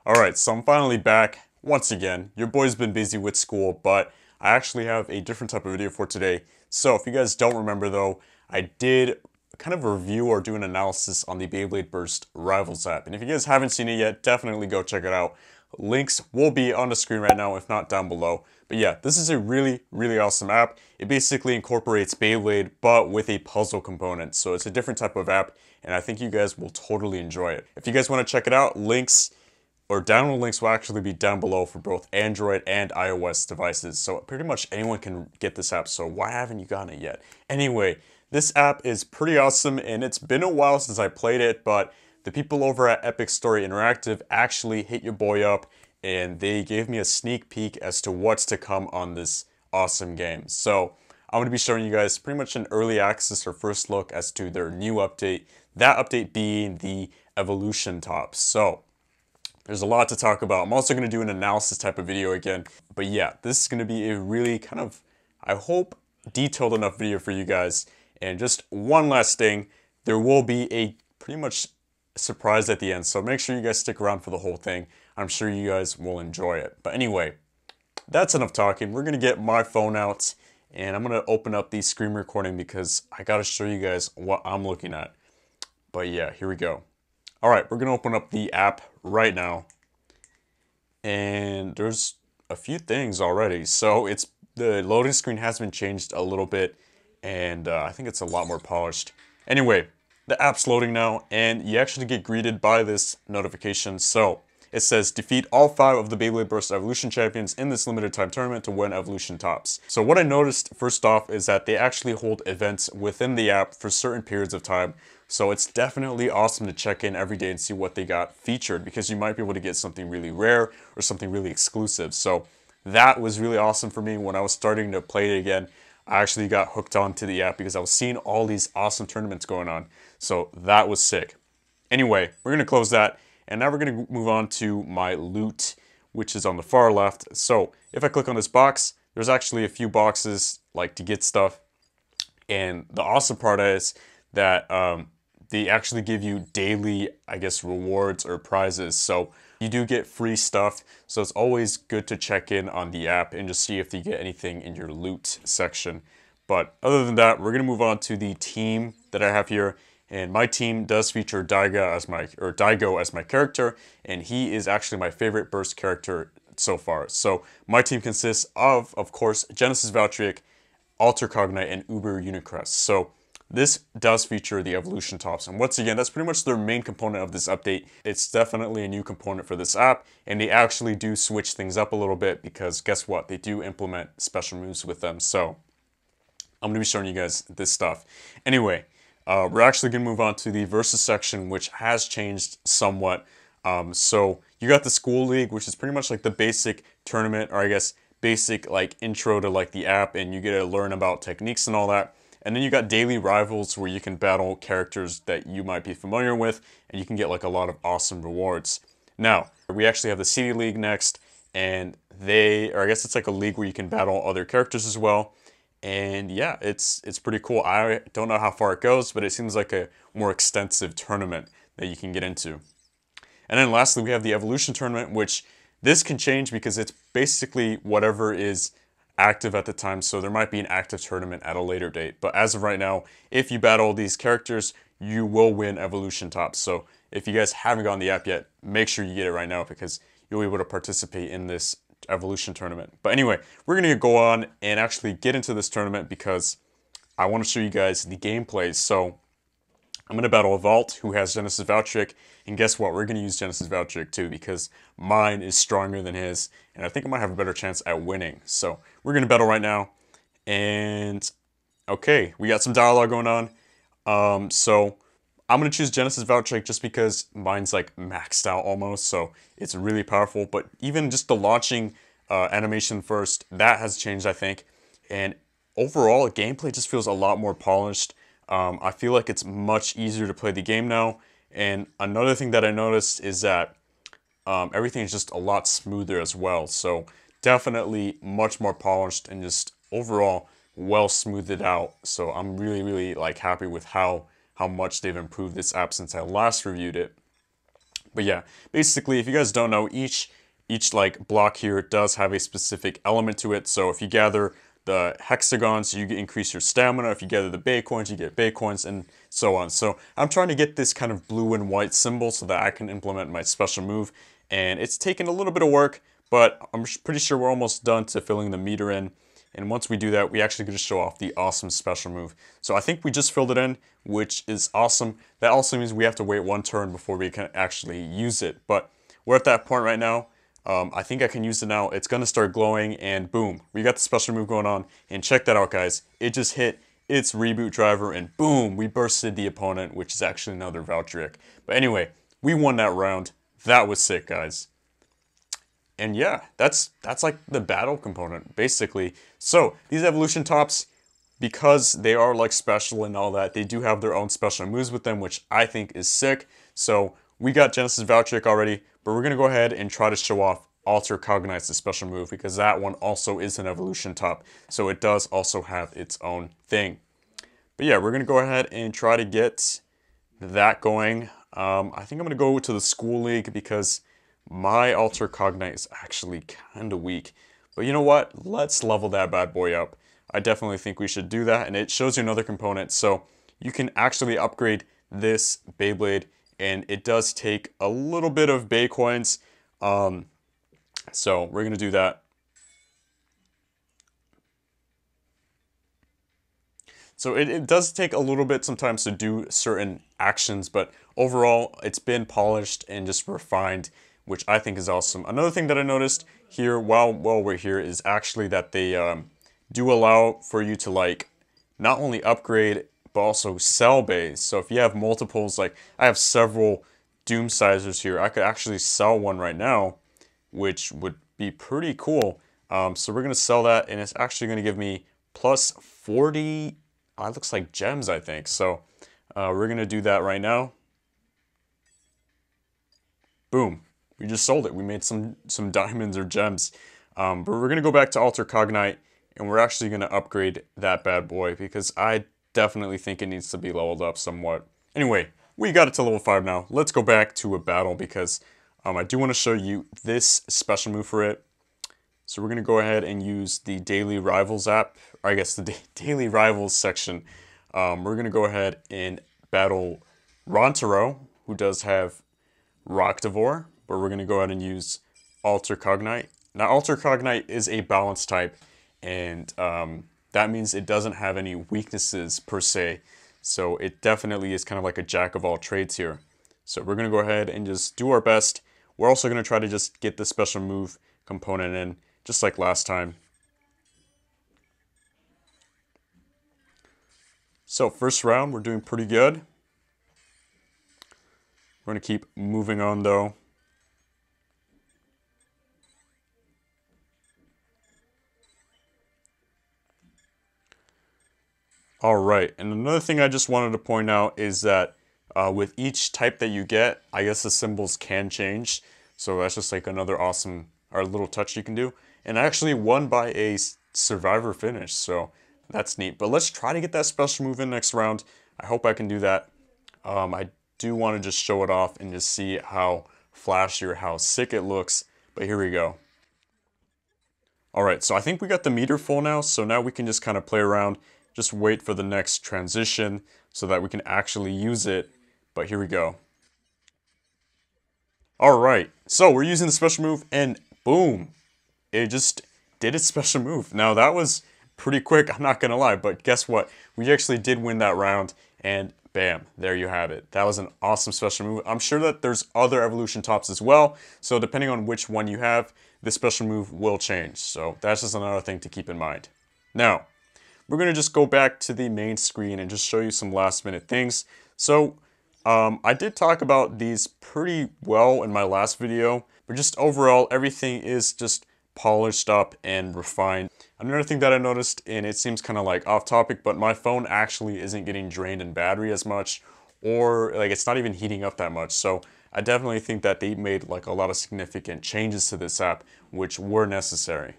Alright, so I'm finally back once again. Your boy's been busy with school, but I actually have a different type of video for today. So if you guys don't remember though, I did kind of a review or do an analysis on the Beyblade Burst Rivals app. And if you guys haven't seen it yet, definitely go check it out. Links will be on the screen right now, if not down below. But yeah, this is a really awesome app. It basically incorporates Beyblade, but with a puzzle component. So it's a different type of app, and I think you guys will totally enjoy it. If you guys want to check it out, links or download links will actually be down below for both Android and iOS devices. So pretty much anyone can get this app, so why haven't you gotten it yet? Anyway, this app is pretty awesome, and it's been a while since I played it, but the people over at Epic Story Interactive actually hit your boy up, and they gave me a sneak peek as to what's to come on this awesome game. So I'm going to be showing you guys pretty much an early access or first look as to their new update, that update being the Evolution Tops. So there's a lot to talk about. I'm also going to do an analysis type of video again. But yeah, this is going to be a really kind of, I hope, detailed enough video for you guys. And just one last thing, there will be a pretty much surprise at the end. So make sure you guys stick around for the whole thing. I'm sure you guys will enjoy it. But anyway, that's enough talking. We're going to get my phone out and I'm going to open up the screen recording because I got to show you guys what I'm looking at. But yeah, here we go. All right, we're going to open up the app right now. And there's a few things already. So the loading screen has been changed a little bit, and I think it's a lot more polished. Anyway, the app's loading now, and you actually get greeted by this notification. So it says, defeat all 5 of the Beyblade Burst Evolution champions in this limited time tournament to win Evolution Tops. So what I noticed first off is that they actually hold events within the app for certain periods of time. So it's definitely awesome to check in every day and see what they got featured, because you might be able to get something really rare or something really exclusive. So that was really awesome for me. When I was starting to play it again, I actually got hooked onto the app because I was seeing all these awesome tournaments going on. So that was sick. Anyway, we're going to close that. And now we're going to move on to my loot, which is on the far left. So if I click on this box, there's actually a few boxes like to get stuff. And the awesome part is that they actually give you daily, I guess, rewards or prizes. So you do get free stuff. So it's always good to check in on the app and just see if you get anything in your loot section. But other than that, we're going to move on to the team that I have here. And my team does feature Daigo as my character, and he is actually my favorite Burst character so far. So my team consists of course, Genesis Valtryek, Alter Cognite, and Uber Unicrest. So this does feature the Evolution Tops, and once again, that's pretty much their main component of this update. It's definitely a new component for this app, and they actually do switch things up a little bit because guess what? They do implement special moves with them. So I'm going to be showing you guys this stuff. Anyway, we're actually going to move on to the Versus section, which has changed somewhat. So you got the School League, which is pretty much like the basic tournament, or I guess basic like intro to like the app, and you get to learn about techniques and all that. And then you got Daily Rivals, where you can battle characters that you might be familiar with, and you can get like a lot of awesome rewards. Now, we actually have the City League next, and I guess it's like a league where you can battle other characters as well. And yeah, it's pretty cool. I don't know how far it goes, but it seems like a more extensive tournament that you can get into. And then lastly, we have the Evolution Tournament, which this can change because it's basically whatever is active at the time. So there might be an active tournament at a later date. But as of right now, if you battle these characters, you will win Evolution Tops. So if you guys haven't gotten the app yet, make sure you get it right now because you'll be able to participate in this Evolution Tournament. But anyway, we're going to go on and actually get into this tournament because I want to show you guys the gameplay. So I'm going to battle a Vault who has Genesis Valtryek, and guess what? We're going to use Genesis Valtryek too because mine is stronger than his, and I think I might have a better chance at winning. So we're going to battle right now, and okay, we got some dialogue going on. So I'm going to choose Genesis Valtryek just because mine's like maxed out almost, so it's really powerful. But even just the launching animation first, that has changed, I think. And overall, gameplay just feels a lot more polished. I feel like it's much easier to play the game now. And another thing that I noticed is that everything is just a lot smoother as well. So definitely much more polished and just overall well smoothed out. So I'm really like happy with how much they've improved this app since I last reviewed it. But yeah, basically, if you guys don't know, each like block here does have a specific element to it. So if you gather the hexagons, you increase your stamina. If you gather the bay coins, you get bay coins, and so on. So I'm trying to get this kind of blue and white symbol so that I can implement my special move. And it's taken a little bit of work, but I'm pretty sure we're almost done to filling the meter in. And once we do that, we actually get to show off the awesome special move. So I think we just filled it in, which is awesome. That also means we have to wait one turn before we can actually use it. But we're at that point right now. I think I can use it now. It's going to start glowing, and boom, we got the special move going on. And check that out, guys. It just hit its reboot driver, and boom, we bursted the opponent, which is actually another Valtryek. But anyway, we won that round. That was sick, guys. And yeah, that's like the battle component, basically. So these evolution tops, because they are like special and all that, they do have their own special moves with them, which I think is sick. So we got Genesis Valtryek already, but we're gonna go ahead and try to show off Alter Cognite's special move, because that one also is an evolution top. So it does also have its own thing. But yeah, we're gonna go ahead and try to get that going. I think I'm gonna go to the School League because my Alter Cognite is actually kind of weak. But you know what? Let's level that bad boy up. I definitely think we should do that. And it shows you another component. So you can actually upgrade this Beyblade. And it does take a little bit of Bay coins. So we're going to do that. So it does take a little bit sometimes to do certain actions. But overall, it's been polished and just refined, which I think is awesome. Another thing that I noticed here while we're here is actually that they do allow for you to like not only upgrade but also sell bays. So if you have multiples, like I have several Doom Sizers here, I could actually sell one right now, which would be pretty cool. So we're gonna sell that, and it's actually gonna give me plus 40. It looks like gems, I think. So we're gonna do that right now. Boom. We just sold it. We made some diamonds or gems. But we're going to go back to Alter Cognite, and we're actually going to upgrade that bad boy because I definitely think it needs to be leveled up somewhat. Anyway, we got it to level 5 now. Let's go back to a battle because I do want to show you this special move for it. So we're going to go ahead and use the Daily Rivals app, or I guess the Daily Rivals section. We're going to go ahead and battle Rontaro, who does have Rockdivore, but we're going to go ahead and use Alter Cognite. Now, Alter Cognite is a balance type, and that means it doesn't have any weaknesses per se. So it definitely is kind of like a jack of all trades here. So we're going to go ahead and just do our best. We're also going to try to just get the special move component in, just like last time. So first round, we're doing pretty good. We're going to keep moving on though. All right, and another thing I just wanted to point out is that with each type that you get, I guess the symbols can change. So that's just like another awesome or little touch you can do. And I actually won by a survivor finish, so that's neat. But let's try to get that special move in next round. I hope I can do that. I do want to just show it off and just see how flashy or how sick it looks. But here we go. All right, so I think we got the meter full now. So now we can just kind of play around, just wait for the next transition so that we can actually use it. But here we go. All right, so we're using the special move and boom, it just did its special move. Now that was pretty quick, I'm not gonna lie, but guess what? We actually did win that round, and bam, there you have it. That was an awesome special move. I'm sure that there's other evolution tops as well, so depending on which one you have, the special move will change. So that's just another thing to keep in mind. Now, we're gonna just go back to the main screen and just show you some last minute things. So I did talk about these pretty well in my last video, but just overall, everything is just polished up and refined. Another thing that I noticed, and it seems kind of like off topic, but my phone actually isn't getting drained in battery as much, or like it's not even heating up that much. So I definitely think that they made like a lot of significant changes to this app, which were necessary.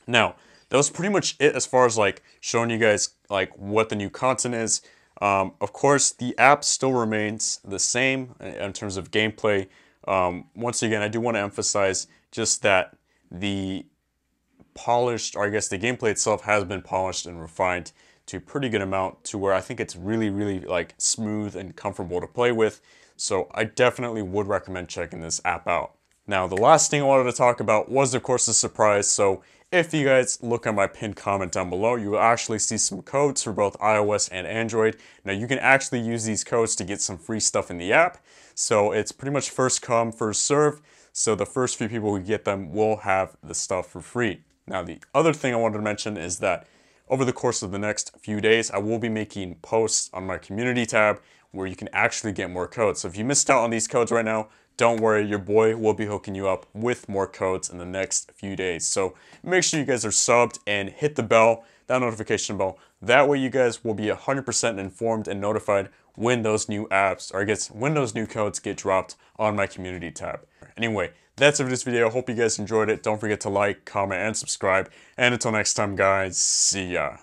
Now, that was pretty much it as far as like showing you guys like what the new content is. Of course, the app still remains the same in terms of gameplay. Once again, I do want to emphasize just that the polished, or I guess the gameplay itself has been polished and refined to a pretty good amount, to where I think it's really, really like smooth and comfortable to play with. So I definitely would recommend checking this app out. Now, the last thing I wanted to talk about was, of course, a surprise. So if you guys look at my pinned comment down below, you will actually see some codes for both iOS and Android. Now, you can actually use these codes to get some free stuff in the app. So it's pretty much first come, first serve. So the first few people who get them will have the stuff for free. Now, the other thing I wanted to mention is that over the course of the next few days, I will be making posts on my community tab where you can actually get more codes. So if you missed out on these codes right now, don't worry, your boy will be hooking you up with more codes in the next few days. So make sure you guys are subbed and hit the bell, that notification bell. That way you guys will be 100% informed and notified when those new apps, or I guess when those new codes get dropped on my community tab. Anyway, that's it for this video. Hope you guys enjoyed it. Don't forget to like, comment, and subscribe. And until next time, guys, see ya.